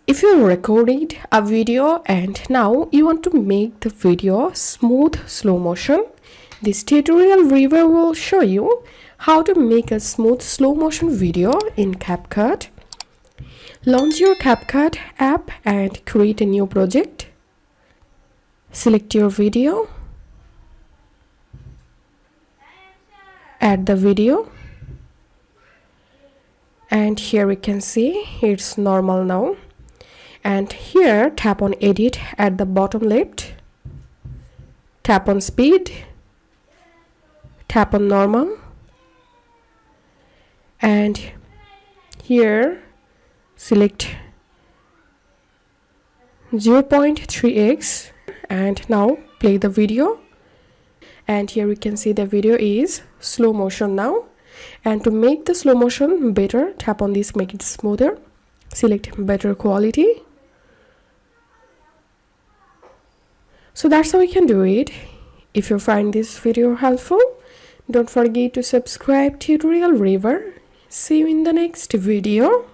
If you recorded a video and now you want to make the video smooth slow motion, this tutorial review will show you how to make a smooth slow motion video in CapCut. Launch your CapCut app and create a new project. Select your video. Add the video. And here we can see it's normal now. And here tap on edit at the bottom left. Tap on speed. Tap on normal. And here select 0.3x and now play the video. And here we can see the video is slow motion now. And to make the slow motion better, tap on this, make it smoother. Select better quality. So that's how we can do it. If you find this video helpful, don't forget to subscribe tutorial reviewer. See you in the next video.